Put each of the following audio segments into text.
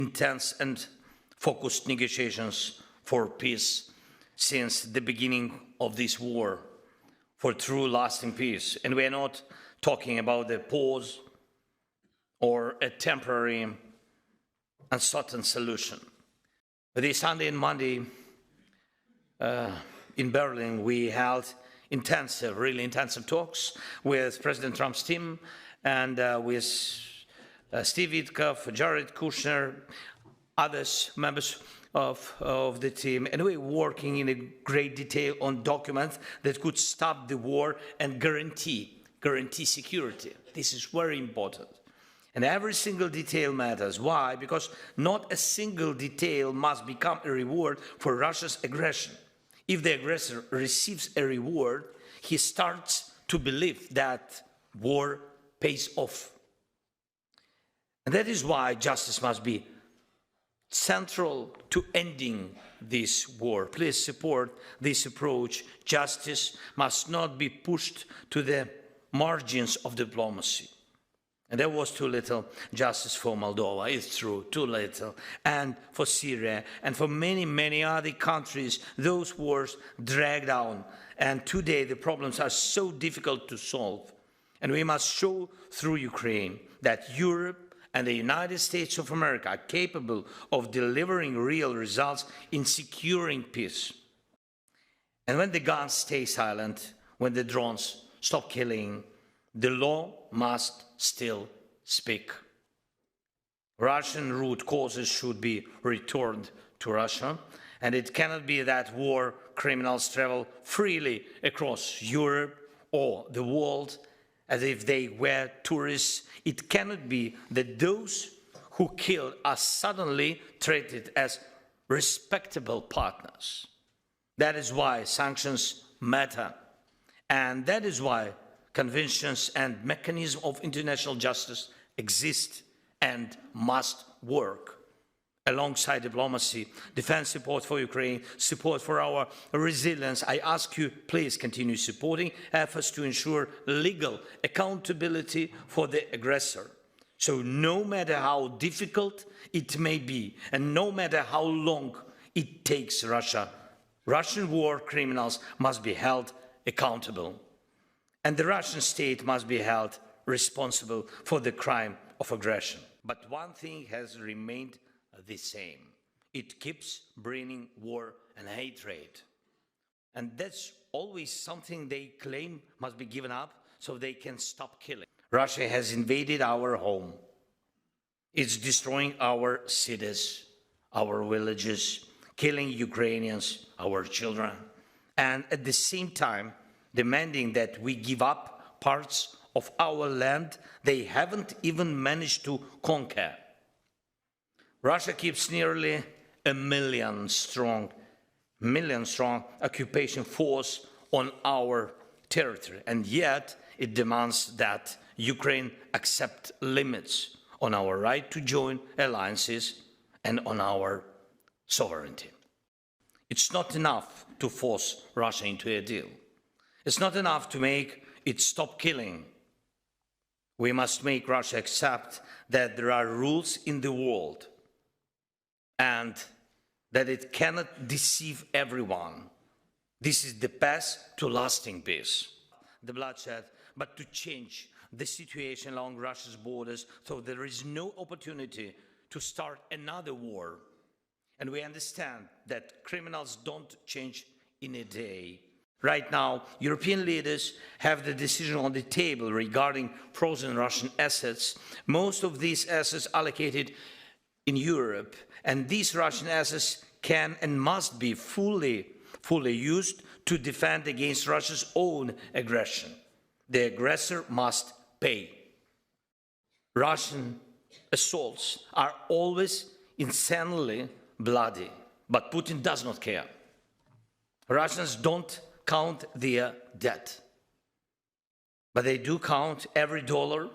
intense and focused negotiations for peace since the beginning of this war, for true lasting peace. And we are not talking about a pause or a temporary uncertain solution. This Sunday and Monday in Berlin, we held really intensive talks with President Trump's team and with Steve Witkoff, Jared Kushner, others, members of the team, and we're working in a great detail on documents that could stop the war and guarantee security. This is very important. And every single detail matters. Why? Because not a single detail must become a reward for Russia's aggression. If the aggressor receives a reward, he starts to believe that war pays off. And that is why justice must be central to ending this war. Please support this approach. Justice must not be pushed to the margins of diplomacy. And there was too little justice for Moldova, it's true, too little. And for Syria and for many, many other countries, those wars dragged on. And today the problems are so difficult to solve. And we must show through Ukraine that Europe and the United States of America are capable of delivering real results in securing peace. And when the guns stay silent, when the drones stop killing, the law must still speak. Russian root causes should be returned to Russia, and it cannot be that war criminals travel freely across Europe or the world as if they were tourists. It cannot be that those who killed are suddenly treated as respectable partners. That is why sanctions matter, and that is why conventions and mechanisms of international justice exist and must work. Alongside diplomacy, defense support for Ukraine, support for our resilience, I ask you, please continue supporting efforts to ensure legal accountability for the aggressor. So no matter how difficult it may be, and no matter how long it takes Russian war criminals must be held accountable. And the Russian state must be held responsible for the crime of aggression. But one thing has remained the same. It keeps bringing war and hatred. And that's always something they claim must be given up so they can stop killing. Russia has invaded our home. It's destroying our cities, our villages, killing Ukrainians, our children, and at the same time demanding that we give up parts of our land they haven't even managed to conquer. Russia keeps nearly a million strong occupation force on our territory, and yet it demands that Ukraine accept limits on our right to join alliances and on our sovereignty. It's not enough to force Russia into a deal. It's not enough to make it stop killing. We must make Russia accept that there are rules in the world and that it cannot deceive everyone. This is the path to lasting peace. The bloodshed, but to change the situation along Russia's borders so there is no opportunity to start another war. And we understand that criminals don't change in a day. Right now, European leaders have the decision on the table regarding frozen Russian assets. Most of these assets allocated in Europe, and these Russian assets can and must be fully used to defend against Russia's own aggression. The aggressor must pay. Russian assaults are always insanely bloody, but Putin does not care. Russians don't count their debt, but they do count every dollar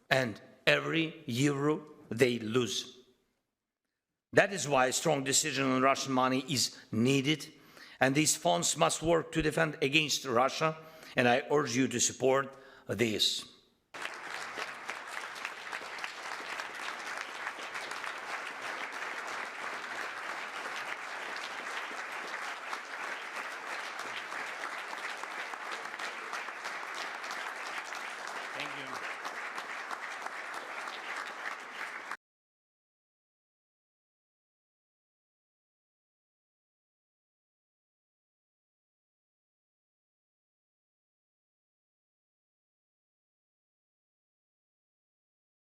and every euro they lose. That is why a strong decision on Russian money is needed, and these funds must work to defend against Russia, and I urge you to support this.